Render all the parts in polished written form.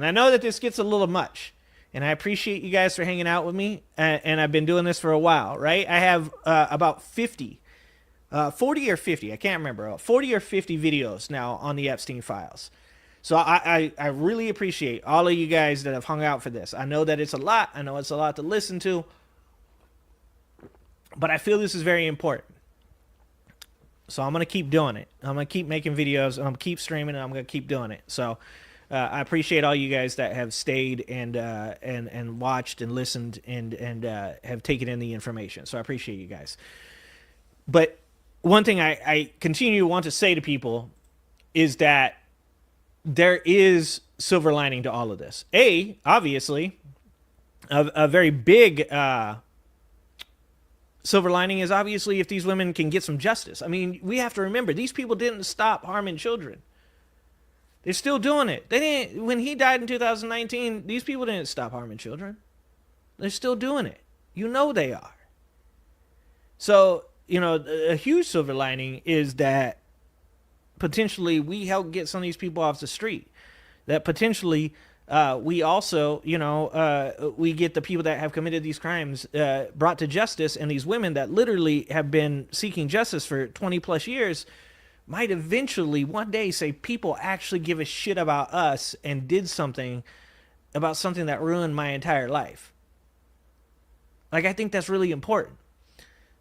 And I know that this gets a little much, and I appreciate you guys for hanging out with me, and I've been doing this for a while, right? I have about 40 or 50, I can't remember, 40 or 50 videos now on the Epstein files. So I really appreciate all of you guys that have hung out for this. I know that it's a lot. I know it's a lot to listen to, but I feel this is very important. So I'm going to keep doing it. I'm going to keep making videos, and I'm going to keep streaming, and I'm going to keep doing it. So I appreciate all you guys that have stayed and watched and listened and have taken in the information. So I appreciate you guys. But one thing I continue to want to say to people is that there is silver lining to all of this. Obviously, a very big silver lining is obviously if these women can get some justice. I mean, we have to remember, these people didn't stop harming children. They're still doing it. They didn't. When he died in 2019, these people didn't stop harming children. They're still doing it. You know they are. So, you know, a huge silver lining is that potentially we help get some of these people off the street. That potentially we also, you know, we get the people that have committed these crimes brought to justice, and these women that literally have been seeking justice for 20 plus years might eventually one day say, people actually give a shit about us and did something about something that ruined my entire life. Like, I think that's really important.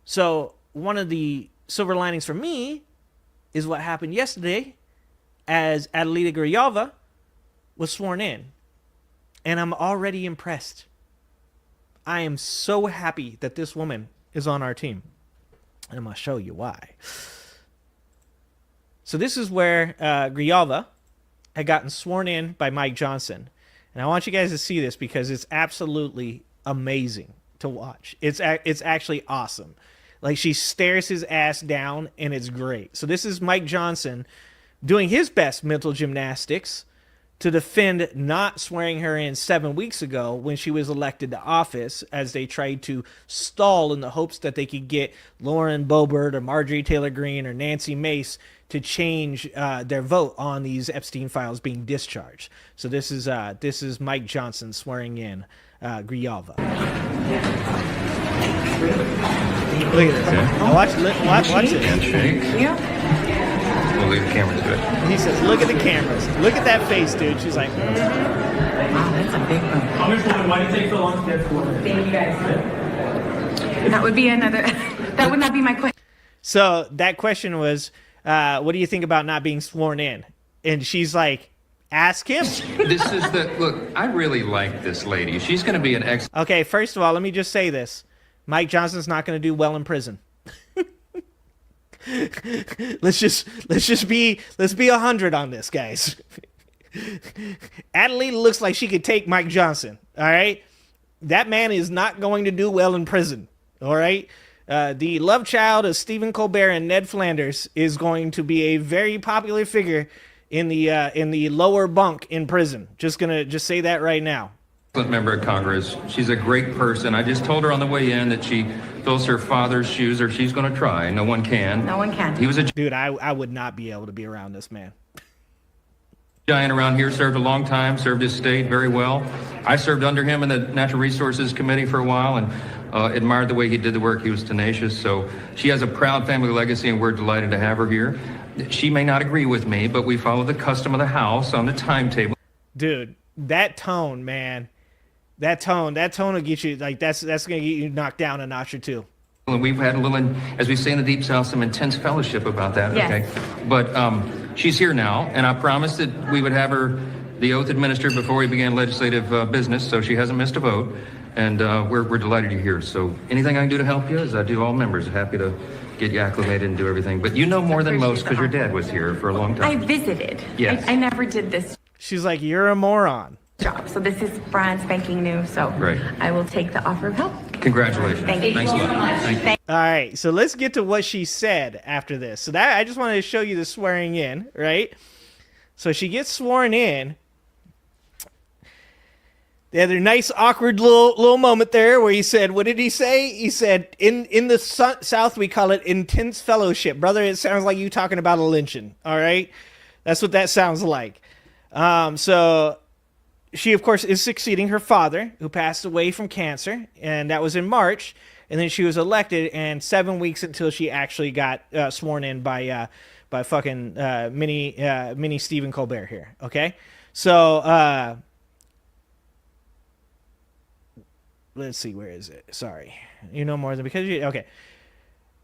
So one of the silver linings for me is what happened yesterday as Adelita Grivalja was sworn in. And I'm already impressed. I am so happy that this woman is on our team. And I'm going to show you why. So this is where Grivalja had gotten sworn in by Mike Johnson. And I want you guys to see this because it's absolutely amazing to watch. It's actually awesome. Like, she stares his ass down, and it's great. So this is Mike Johnson doing his best mental gymnastics to defend not swearing her in 7 weeks ago when she was elected to office, as they tried to stall in the hopes that they could get Lauren Boebert or Marjorie Taylor Greene or Nancy Mace to change their vote on these Epstein files being discharged. So this is Mike Johnson swearing in Grivalja. Look at this. Okay. Now watch it. Handshake. Yeah. We'll leave the camera to it. He says, look at the cameras. Look at that face, dude. She's like, Wow, that's a big one. Congresswoman, why do you take so long to get sworn? Thank you guys. That would be another, that would not be my question. So that question was, what do you think about not being sworn in? And she's like, ask him. Look, I really like this lady. She's going to be an Okay, first of all, let me just say this. Mike Johnson's not going to do well in prison. let's be 100 on this, guys. Adelita looks like she could take Mike Johnson. All right, that man is not going to do well in prison. All right, the love child of Stephen Colbert and Ned Flanders is going to be a very popular figure in the lower bunk in prison. Just say that right now. Member of Congress. She's a great person. I just told her on the way in that she fills her father's shoes, or she's going to try. No one can. No one can. He was a dude. I would not be able to be around this man. giant around here, served a long time, served his state very well. I served under him in the Natural Resources Committee for a while and admired the way he did the work. He was tenacious. So she has a proud family legacy, and we're delighted to have her here. She may not agree with me, but we follow the custom of the House on the timetable. Dude, that tone, man. That tone will get you, like, that's going to get you knocked down a notch or two. And we've had a little, as we say in the Deep South, some intense fellowship about that, yes. Okay? But she's here now, and I promised that we would have her the oath administered before we began legislative business, so she hasn't missed a vote, and we're delighted you're here. So anything I can do to help you, as I do all members, happy to get you acclimated and do everything. But you know more than most because your dad was here for a long time. I visited. Yes. I never did this She's like, you're a moron. job, so this is brand spanking new, so Right. I will take the offer of help. Congratulations. Thank you. Thanks a lot. Thank you. All right, so let's get to what she said after this. So that I just wanted to show you the swearing in, right? So she gets sworn in. They had a nice awkward little moment there where he said, what did he say? He said, in the South we call it intense fellowship. Brother, it sounds like you talking about a lynching, all right? That's what that sounds like. So she, of course, is succeeding her father, who passed away from cancer, and that was in March. And then she was elected, and 7 weeks until she actually got sworn in by fucking mini Stephen Colbert here. Okay, so let's see, where is it? Sorry, you know more than because you okay.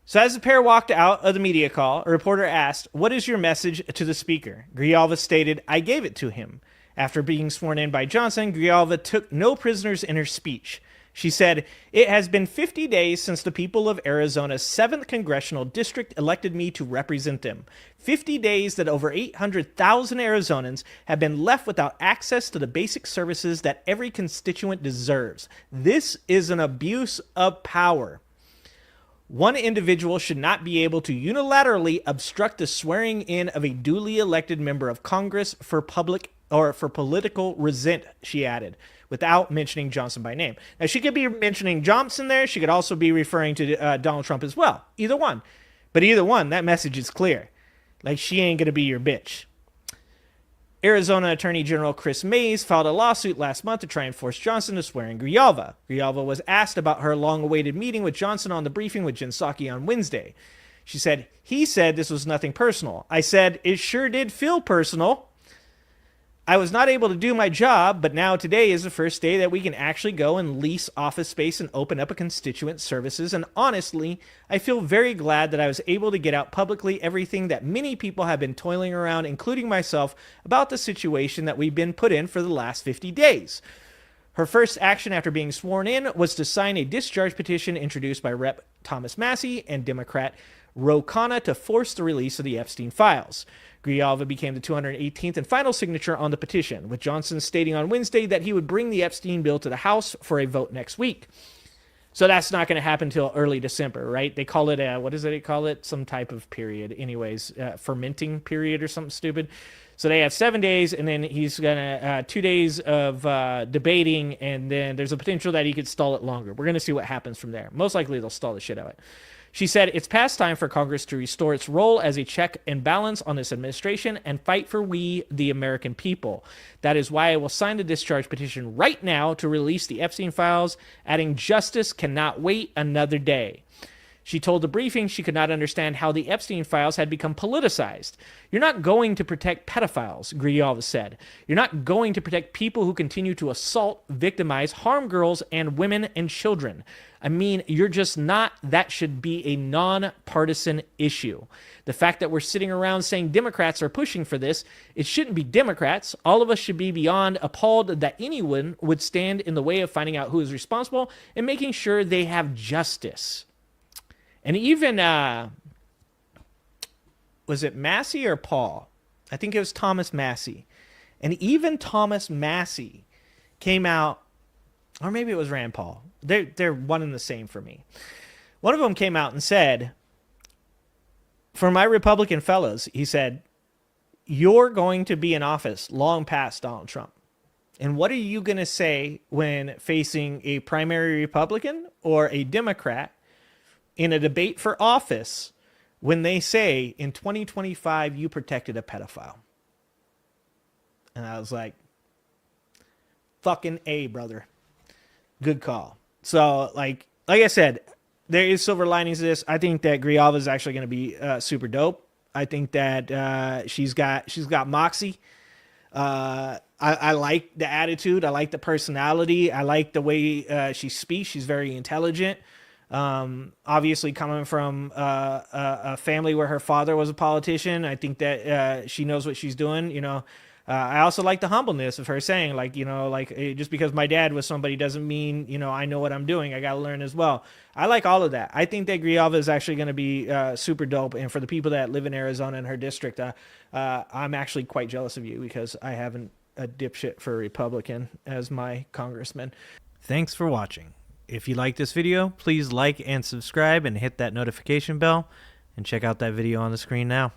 So as the pair walked out of the media call, a reporter asked, "What is your message to the speaker?" Grijalva stated, "I gave it to him." After being sworn in by Johnson, Grijalva took no prisoners in her speech. She said, "It has been 50 days since the people of Arizona's 7th Congressional District elected me to represent them. 50 days that over 800,000 Arizonans have been left without access to the basic services that every constituent deserves. This is an abuse of power. One individual should not be able to unilaterally obstruct the swearing in of a duly elected member of Congress for political resent," she added, without mentioning Johnson by name. Now, she could be mentioning Johnson there. She could also be referring to Donald Trump as well. Either one. But either one, that message is clear. Like, she ain't going to be your bitch. Arizona Attorney General Chris Mays filed a lawsuit last month to try and force Johnson to swear in Grijalva. Grijalva was asked about her long-awaited meeting with Johnson on the briefing with Jen Psaki on Wednesday. She said, "He said this was nothing personal. I said, it sure did feel personal. I was not able to do my job, but now today is the first day that we can actually go and lease office space and open up a constituent services. And honestly, I feel very glad that I was able to get out publicly everything that many people have been toiling around, including myself, about the situation that we've been put in for the last 50 days. Her first action after being sworn in was to sign a discharge petition introduced by Rep. Thomas Massie and Democrat Ro Khanna to force the release of the Epstein files. Grijalva became the 218th and final signature on the petition, with Johnson stating on Wednesday that he would bring the Epstein bill to the House for a vote next week. So that's not going to happen until early December, right? They call it what is it they call it? Some type of period. Anyways, fermenting period or something stupid. So they have 7 days, and then he's going to 2 days of debating, and then there's a potential that he could stall it longer. We're going to see what happens from there. Most likely they'll stall the shit out of it. She said, "It's past time for Congress to restore its role as a check and balance on this administration and fight for we, the American people. That is why I will sign the discharge petition right now to release the Epstein files," adding, "Justice cannot wait another day." She told the briefing she could not understand how the Epstein files had become politicized. "You're not going to protect pedophiles," Grijalva said. "You're not going to protect people who continue to assault, victimize, harm girls and women and children. I mean, you're just not. That should be a nonpartisan issue. The fact that we're sitting around saying Democrats are pushing for this, it shouldn't be Democrats. All of us should be beyond appalled that anyone would stand in the way of finding out who is responsible and making sure they have justice." And even, was it Massie or Paul? I think it was Thomas Massie. And even Thomas Massie came out, or maybe it was Rand Paul. They're one and the same for me. One of them came out and said, "For my Republican fellows," he said, "you're going to be in office long past Donald Trump. And what are you going to say when facing a primary Republican or a Democrat in a debate for office when they say in 2025 you protected a pedophile?" And I was like, fucking A, brother. Good call. So like I said, there is silver linings to this. I think that Grijalva is actually going to be super dope. I think that she's got moxie. I like the attitude. I like the personality. I like the way she speaks. She's very intelligent. Obviously coming from a family where her father was a politician, I think that she knows what she's doing. You know, I also like the humbleness of her saying, like, you know, like, just because my dad was somebody doesn't mean, you know, I know what I'm doing. I got to learn as well. I like all of that. I think that Grijalva is actually going to be super dope. And for the people that live in Arizona and her district, I'm actually quite jealous of you because I haven't a dipshit for a Republican as my congressman. Thanks for watching. If you like this video, please like and subscribe and hit that notification bell, and check out that video on the screen now.